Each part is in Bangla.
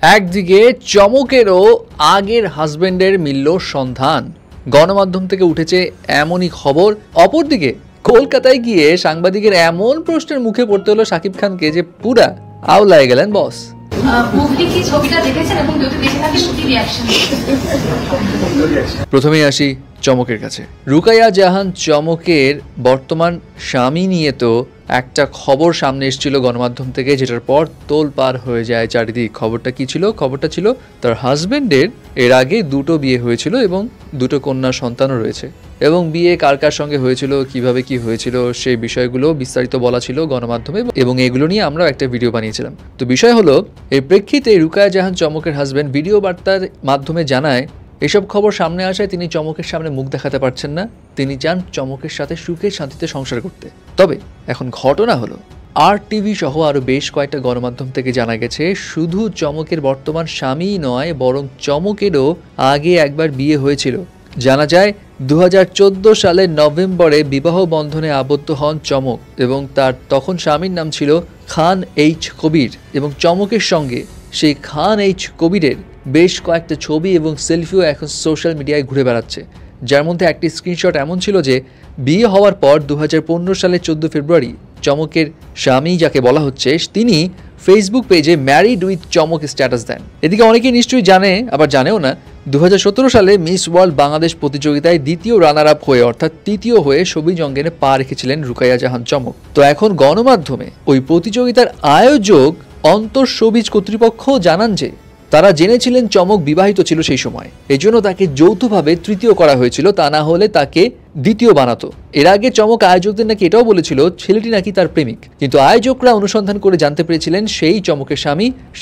একদিকে চমকেরও আগের হাজবেন্ডের মিলল সন্ধান, গণমাধ্যম থেকে উঠেছে এমনই খবর। অপরদিকে কলকাতায় গিয়ে সাংবাদিকের এমন প্রশ্নের মুখে পড়তে হলো শাকিব খানকে যে পুরা আওলায় গেলেন বস। প্রথমেই আসি চমকের কাছে। রুকাইয়া জাহান চমকের বর্তমান স্বামী নিয়ে তো একটা খবর সামনে এসেছিল গণমাধ্যম থেকে, যেটার পর তোলপাড় হয়ে যায় চারিদিক। খবরটা কি ছিল? খবরটা ছিল তার হাজবেন্ডের এর আগে দুটো বিয়ে হয়েছিল এবং দুটো কন্যা সন্তানও রয়েছে, এবং বিয়ে কার কার সঙ্গে হয়েছিল, কিভাবে কি হয়েছিল, সেই বিষয়গুলো বিস্তারিত বলা ছিল গণমাধ্যমে, এবং এগুলো নিয়ে আমরা একটা ভিডিও বানিয়েছিলাম। তো বিষয় হলো, এর প্রেক্ষিতে রুকাইয়া জাহান চমকের হাজবেন্ড ভিডিও বার্তার মাধ্যমে জানায় এসব খবর সামনে আসায় তিনি চমকের সামনে মুখ দেখাতে পারছেন না। তিনি চান চমকের সাথে সুখে শান্তিতে সংসার করতে। তবে এখন ঘটনা হলো, RTV সহ আরও বেশ কয়েকটা গণমাধ্যম থেকে জানা গেছে শুধু চমকের বর্তমান স্বামীই নয়, বরং চমকেরও আগে একবার বিয়ে হয়েছিল। জানা যায় 2014 সালের নভেম্বরে বিবাহ বন্ধনে আবদ্ধ হন চমক, এবং তার তখন স্বামীর নাম ছিল খান এইচ কবির, এবং চমকের সঙ্গে সেই খান এইচ কবিরের বেশ কয়েকটা ছবি এবং সেলফিও এখন সোশ্যাল মিডিয়ায় ঘুরে বেড়াচ্ছে, যার মধ্যে একটি স্ক্রিনশট এমন ছিল যে বিয়ে হওয়ার পর 2015 সালের 14 ফেব্রুয়ারি চমকের স্বামী যাকে বলা হচ্ছে তিনি ফেসবুক পেজে ম্যারিড উইথ চমক স্ট্যাটাস দেন। এদিকে অনেকেই নিশ্চয়ই জানে, আবার জানেও না, 2017 সালে মিস ওয়ার্ল্ড বাংলাদেশ প্রতিযোগিতায় দ্বিতীয় রানার আপ হয়ে, অর্থাৎ তৃতীয় হয়ে সবুজ অঙ্গনে পা রেখেছিলেন রুকাইয়া জাহান চমক। তো এখন গণমাধ্যমে ওই প্রতিযোগিতার আয়োজক অন্তঃসবিজ কর্তৃপক্ষ জানান যে তারা জেনেছিলেন চমক বিবাহিত ছিল সেই সময়, এজন্য তাকে যৌথভাবে তৃতীয় করা হয়েছিল, তা না হলে তাকে দ্বিতীয় বানাতো। এর আগে চমক আয়োজকদের নাকি এটাও বলেছিল ছেলেটি নাকি তার প্রেমিক, কিন্তু আয়োজকরা অনুসন্ধান করে জানতে পেরেছিলেন সেই চমকের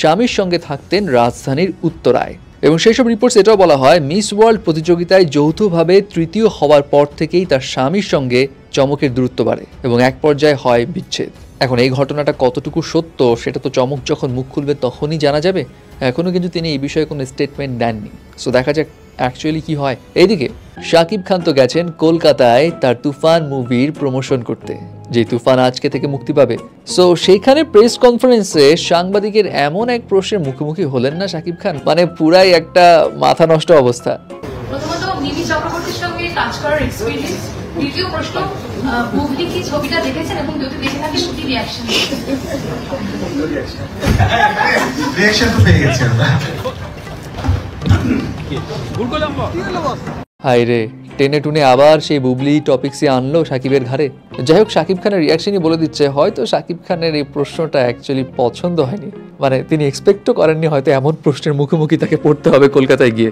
স্বামীর সঙ্গে থাকতেন রাজধানীর উত্তরায়। এবং সেই সব রিপোর্টস এটাও বলা হয় মিস ওয়ার্ল্ড প্রতিযোগিতায় যৌথভাবে তৃতীয় হওয়ার পর থেকেই তার স্বামীর সঙ্গে চমকের দূরত্ব বাড়ে এবং এক পর্যায়ে হয় বিচ্ছেদ। এখন এই ঘটনাটা কতটুকু সত্য সেটা তো চমক যখন মুখ খুলবে তখনই জানা যাবে। এখনও কিন্তু তিনি এই বিষয়ে কোনো স্টেটমেন্ট দেননি। সো দেখা যাক অ্যাকচুয়ালি কি হয়। এইদিকে শাকিব খান তো গেছেন কলকাতায় তার তুফান মুভির প্রমোশন করতে, যে তুফান আজকে থেকে মুক্তি পাবে। সো সেইখানে প্রেস কনফারেন্সে সাংবাদিকের এমন এক প্রশ্নের মুখোমুখি হলেন না শাকিব খান, মানে পুরাই একটা মাথা নষ্ট অবস্থা। প্রথমত মিমি চক্রবর্তীর সঙ্গে কাজ করার এক্সপেরিয়েন্স, দ্বিতীয় প্রশ্ন মুভি কি ছবিটা দেখেছেন এবং যদি দেখে থাকি শুধু রিঅ্যাকশন তো পেয়ে গেছি আমরা। হাই রে, টেনে টুনে আবার সেই বুবলি টপিক্সে আনলো শাকিবের ঘাড়ে। যাই হোক, শাকিব খানের রিয়াকশনই বলে দিচ্ছে হয়তো শাকিব খানের এই প্রশ্নটা অ্যাকচুয়ালি পছন্দ হয়নি, মানে তিনি এক্সপেক্টও করেননি হয়তো এমন প্রশ্নের মুখোমুখি তাকে পড়তে হবে কলকাতায় গিয়ে।